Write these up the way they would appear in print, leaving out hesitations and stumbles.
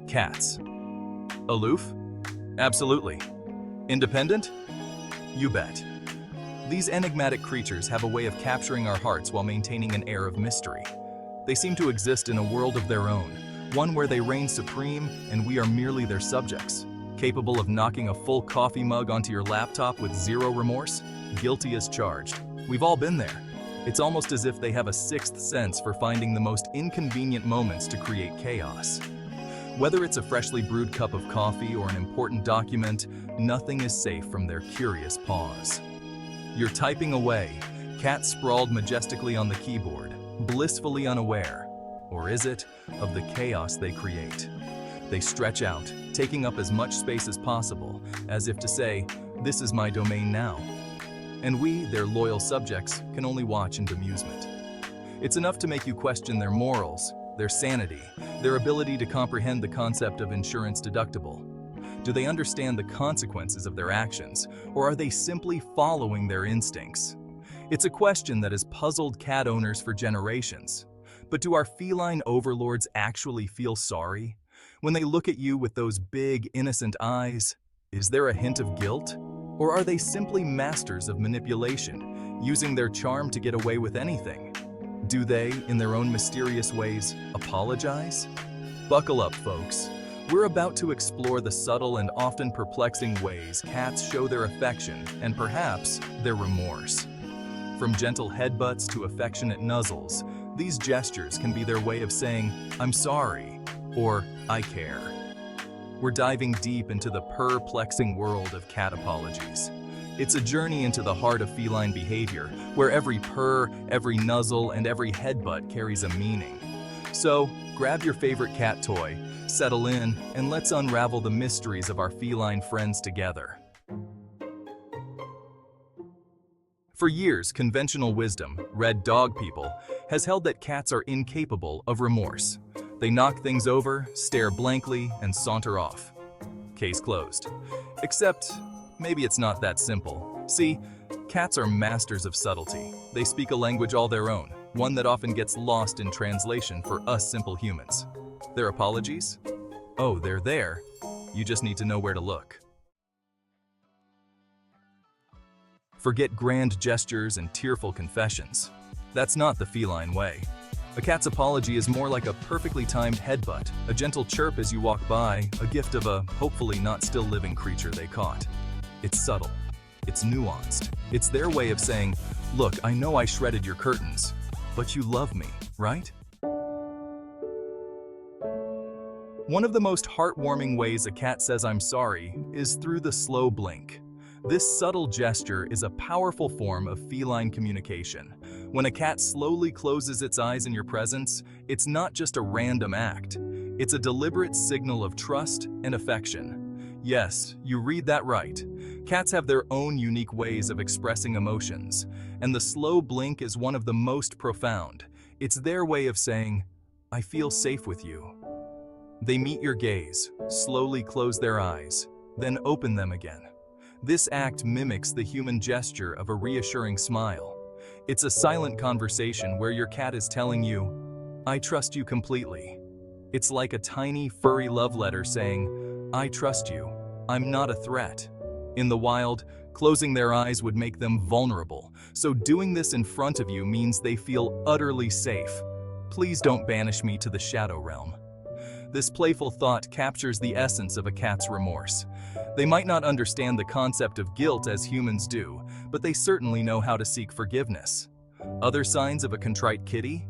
Cats. Aloof? Absolutely. Independent? You bet. These enigmatic creatures have a way of capturing our hearts while maintaining an air of mystery. They seem to exist in a world of their own, one where they reign supreme and we are merely their subjects. Capable of knocking a full coffee mug onto your laptop with zero remorse? Guilty as charged. We've all been there. It's almost as if they have a sixth sense for finding the most inconvenient moments to create chaos. Whether it's a freshly brewed cup of coffee or an important document, nothing is safe from their curious paws. You're typing away, cats sprawled majestically on the keyboard, blissfully unaware, or is it, of the chaos they create. They stretch out, taking up as much space as possible, as if to say, "This is my domain now." And we, their loyal subjects, can only watch in bemusement. It's enough to make you question their morals, their sanity, their ability to comprehend the concept of insurance deductible. Do they understand the consequences of their actions, or are they simply following their instincts? It's a question that has puzzled cat owners for generations. But do our feline overlords actually feel sorry? When they look at you with those big, innocent eyes, is there a hint of guilt? Or are they simply masters of manipulation, using their charm to get away with anything? Do they, in their own mysterious ways, apologize? Buckle up, folks. We're about to explore the subtle and often perplexing ways cats show their affection and perhaps their remorse. From gentle headbutts to affectionate nuzzles, these gestures can be their way of saying, "I'm sorry," or "I care." We're diving deep into the perplexing world of cat apologies. It's a journey into the heart of feline behavior, where every purr, every nuzzle, and every headbutt carries a meaning. So, grab your favorite cat toy, settle in, and let's unravel the mysteries of our feline friends together. For years, conventional wisdom, red dog people, has held that cats are incapable of remorse. They knock things over, stare blankly, and saunter off. Case closed. Except, maybe it's not that simple. See, cats are masters of subtlety. They speak a language all their own, one that often gets lost in translation for us simple humans. Their apologies? Oh, they're there. You just need to know where to look. Forget grand gestures and tearful confessions. That's not the feline way. A cat's apology is more like a perfectly timed headbutt, a gentle chirp as you walk by, a gift of a hopefully not still living creature they caught. It's subtle. It's nuanced. It's their way of saying, "Look, I know I shredded your curtains, but you love me, right?" One of the most heartwarming ways a cat says "I'm sorry" is through the slow blink. This subtle gesture is a powerful form of feline communication. When a cat slowly closes its eyes in your presence, it's not just a random act. It's a deliberate signal of trust and affection. Yes, you read that right. Cats have their own unique ways of expressing emotions, and the slow blink is one of the most profound. It's their way of saying, "I feel safe with you." They meet your gaze, slowly close their eyes, then open them again. This act mimics the human gesture of a reassuring smile. It's a silent conversation where your cat is telling you, "I trust you completely." It's like a tiny, furry love letter saying, "I trust you. I'm not a threat." In the wild, closing their eyes would make them vulnerable, so doing this in front of you means they feel utterly safe. Please don't banish me to the shadow realm. This playful thought captures the essence of a cat's remorse. They might not understand the concept of guilt as humans do, but they certainly know how to seek forgiveness. Other signs of a contrite kitty?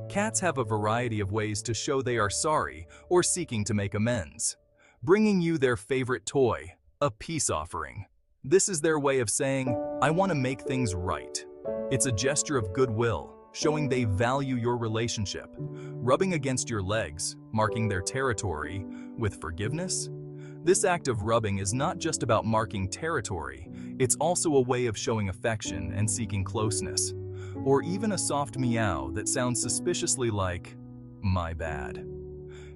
Cats have a variety of ways to show they are sorry or seeking to make amends. Bringing you their favorite toy, a peace offering. This is their way of saying, "I want to make things right." It's a gesture of goodwill, showing they value your relationship. Rubbing against your legs, marking their territory, with forgiveness? This act of rubbing is not just about marking territory, it's also a way of showing affection and seeking closeness. Or even a soft meow that sounds suspiciously like, "My bad."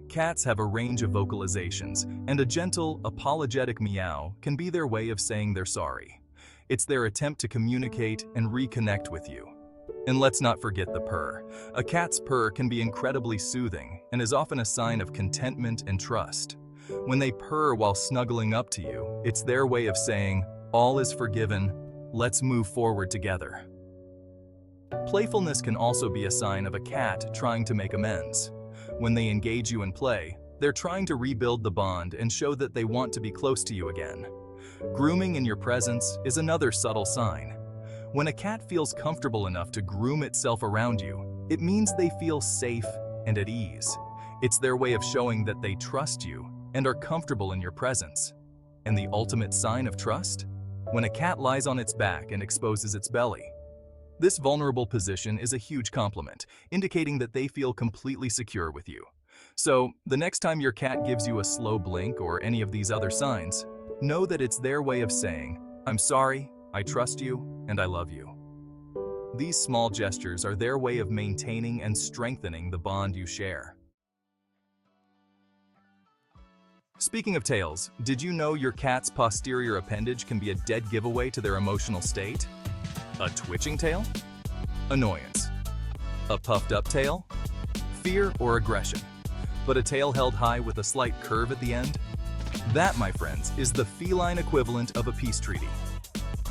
Cats have a range of vocalizations, and a gentle, apologetic meow can be their way of saying they're sorry. It's their attempt to communicate and reconnect with you. And let's not forget the purr. A cat's purr can be incredibly soothing and is often a sign of contentment and trust. When they purr while snuggling up to you, it's their way of saying, "All is forgiven, let's move forward together." Playfulness can also be a sign of a cat trying to make amends. When they engage you in play, they're trying to rebuild the bond and show that they want to be close to you again. Grooming in your presence is another subtle sign. When a cat feels comfortable enough to groom itself around you, it means they feel safe and at ease. It's their way of showing that they trust you and are comfortable in your presence. And the ultimate sign of trust? When a cat lies on its back and exposes its belly. This vulnerable position is a huge compliment, indicating that they feel completely secure with you. So, the next time your cat gives you a slow blink or any of these other signs, know that it's their way of saying, "I'm sorry, I trust you, and I love you." These small gestures are their way of maintaining and strengthening the bond you share. Speaking of tails, did you know your cat's posterior appendage can be a dead giveaway to their emotional state? A twitching tail? Annoyance. A puffed up tail? Fear or aggression. But a tail held high with a slight curve at the end? That, my friends, is the feline equivalent of a peace treaty.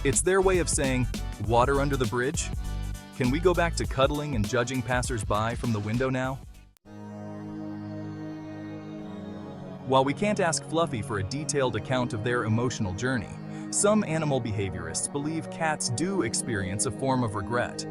It's their way of saying, "Water under the bridge? Can we go back to cuddling and judging passers-by from the window now?" While we can't ask Fluffy for a detailed account of their emotional journey, some animal behaviorists believe cats do experience a form of regret.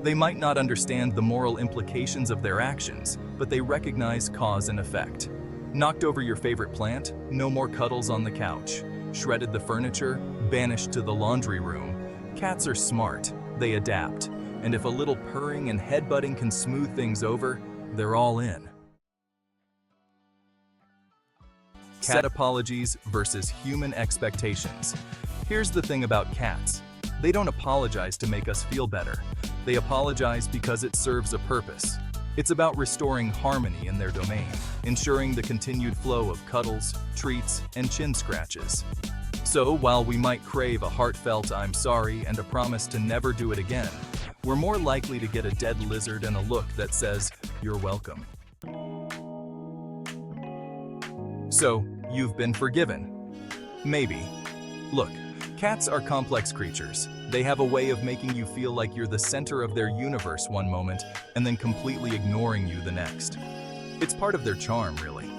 They might not understand the moral implications of their actions, but they recognize cause and effect. Knocked over your favorite plant? No more cuddles on the couch. Shredded the furniture? Banished to the laundry room. Cats are smart, they adapt, and if a little purring and headbutting can smooth things over, they're all in. Cat apologies versus human expectations. Here's the thing about cats. They don't apologize to make us feel better. They apologize because it serves a purpose. It's about restoring harmony in their domain, ensuring the continued flow of cuddles, treats, and chin scratches. So, while we might crave a heartfelt "I'm sorry" and a promise to never do it again, we're more likely to get a dead lizard and a look that says, "You're welcome." So, you've been forgiven? Maybe. Look, cats are complex creatures. They have a way of making you feel like you're the center of their universe one moment and then completely ignoring you the next. It's part of their charm, really.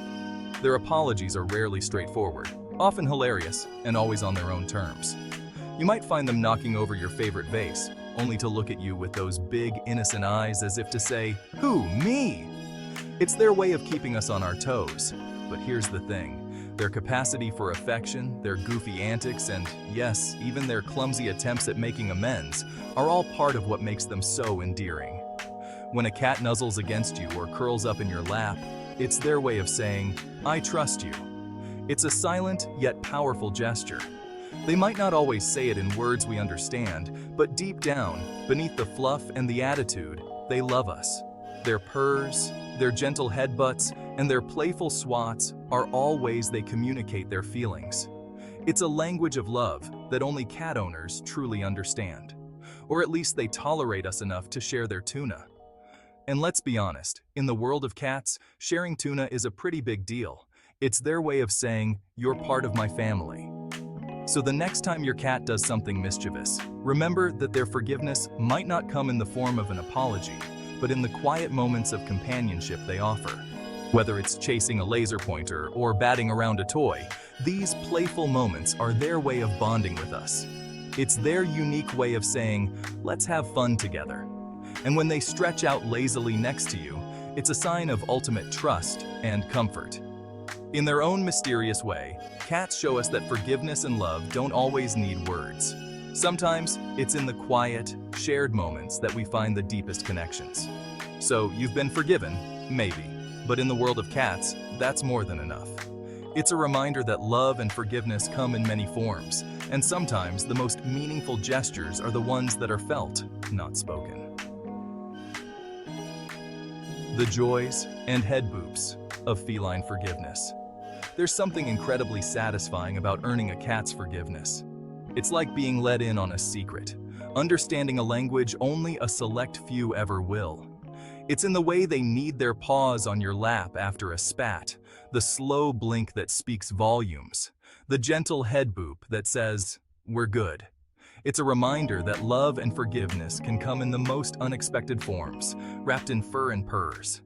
Their apologies are rarely straightforward, often hilarious, and always on their own terms. You might find them knocking over your favorite vase, only to look at you with those big, innocent eyes as if to say, "Who, me?" It's their way of keeping us on our toes. But here's the thing. Their capacity for affection, their goofy antics, and yes, even their clumsy attempts at making amends are all part of what makes them so endearing. When a cat nuzzles against you or curls up in your lap, it's their way of saying, "I trust you." It's a silent yet powerful gesture. They might not always say it in words we understand, but deep down, beneath the fluff and the attitude, they love us. Their purrs, their gentle headbutts, and their playful swats are all ways they communicate their feelings. It's a language of love that only cat owners truly understand. Or at least they tolerate us enough to share their tuna. And let's be honest, in the world of cats, sharing tuna is a pretty big deal. It's their way of saying, "You're part of my family." So the next time your cat does something mischievous, remember that their forgiveness might not come in the form of an apology, but in the quiet moments of companionship they offer. Whether it's chasing a laser pointer or batting around a toy, these playful moments are their way of bonding with us. It's their unique way of saying, "Let's have fun together." And when they stretch out lazily next to you, it's a sign of ultimate trust and comfort. In their own mysterious way, cats show us that forgiveness and love don't always need words. Sometimes, it's in the quiet, shared moments that we find the deepest connections. So, you've been forgiven? Maybe. But in the world of cats, that's more than enough. It's a reminder that love and forgiveness come in many forms, and sometimes the most meaningful gestures are the ones that are felt, not spoken. The joys and head boops of feline forgiveness. There's something incredibly satisfying about earning a cat's forgiveness. It's like being let in on a secret, understanding a language only a select few ever will. It's in the way they knead their paws on your lap after a spat, the slow blink that speaks volumes, the gentle head boop that says, "We're good." It's a reminder that love and forgiveness can come in the most unexpected forms, wrapped in fur and purrs.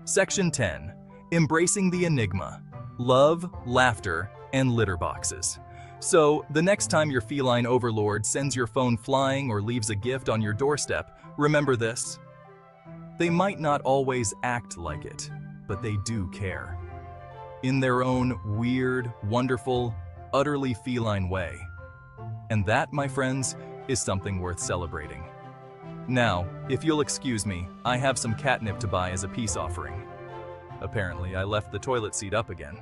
Section 10. Embracing the enigma. Love, laughter, and litter boxes. So, the next time your feline overlord sends your phone flying or leaves a gift on your doorstep, remember this. They might not always act like it, but they do care. In their own weird, wonderful, utterly feline way. And that, my friends, is something worth celebrating. Now, if you'll excuse me, I have some catnip to buy as a peace offering. Apparently, I left the toilet seat up again.